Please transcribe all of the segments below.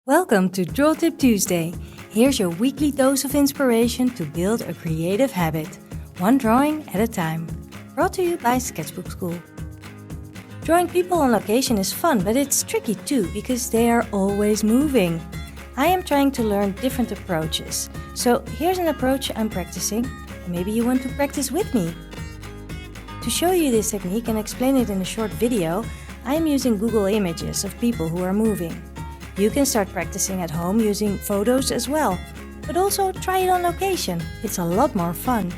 Welcome to Draw Tip Tuesday. Here's your weekly dose of inspiration to build a creative habit, one drawing at a time. Brought to you by Sketchbook School. Drawing people on location is fun, but it's tricky too because they are always moving. I am trying to learn different approaches. So here's an approach I'm practicing, and maybe you want to practice with me. To show you this technique and explain it in a short video, I am using Google Images of people who are moving. You can start practicing at home using photos as well, but also try it on location. It's a lot more fun.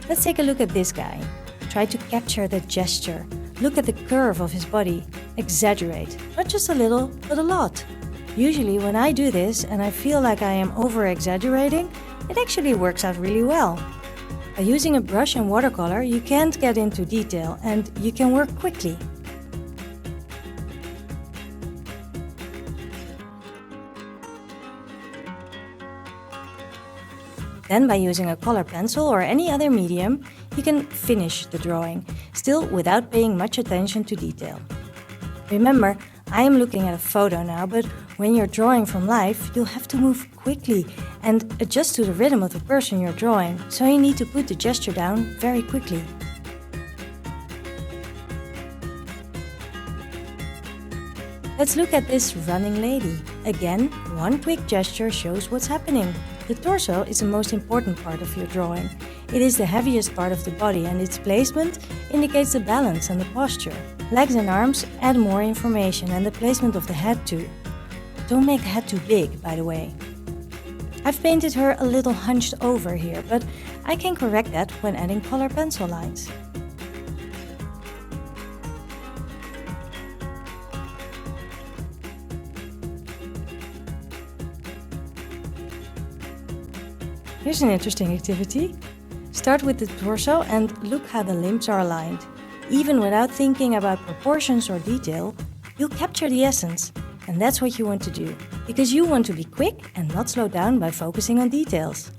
Let's take a look at this guy. Try to capture the gesture. Look at the curve of his body. Exaggerate, not just a little, but a lot. Usually when I do this and I feel like I am over-exaggerating, it actually works out really well. By using a brush and watercolor, you can't get into detail and you can work quickly. Then by using a color pencil or any other medium, you can finish the drawing, still without paying much attention to detail. Remember, I am looking at a photo now, but when you're drawing from life, you'll have to move quickly and adjust to the rhythm of the person you're drawing, so you need to put the gesture down very quickly. Let's look at this running lady. Again, one quick gesture shows what's happening. The torso is the most important part of your drawing. It is the heaviest part of the body and its placement indicates the balance and the posture. Legs and arms add more information and the placement of the head too. Don't make the head too big, by the way. I've painted her a little hunched over here, but I can correct that when adding color pencil lines. Here's an interesting activity. Start with the torso and look how the limbs are aligned. Even without thinking about proportions or detail, you'll capture the essence. And that's what you want to do, because you want to be quick and not slow down by focusing on details.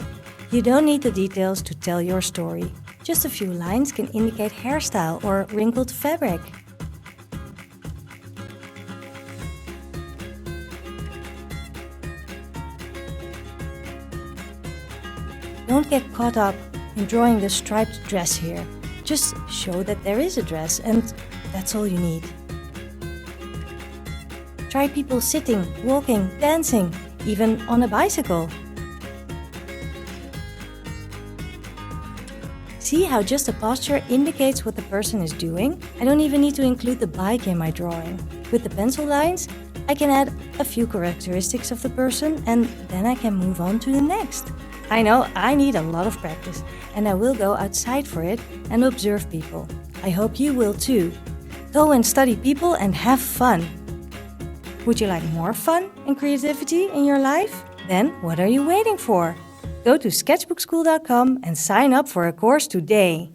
You don't need the details to tell your story. Just a few lines can indicate hairstyle or wrinkled fabric. Don't get caught up in drawing the striped dress here. Just show that there is a dress and that's all you need. Try people sitting, walking, dancing, even on a bicycle. See how just a posture indicates what the person is doing? I don't even need to include the bike in my drawing. With the pencil lines, I can add a few characteristics of the person and then I can move on to the next. I know I need a lot of practice and I will go outside for it and observe people. I hope you will too. Go and study people and have fun. Would you like more fun and creativity in your life? Then what are you waiting for? Go to sketchbookschool.com and sign up for a course today.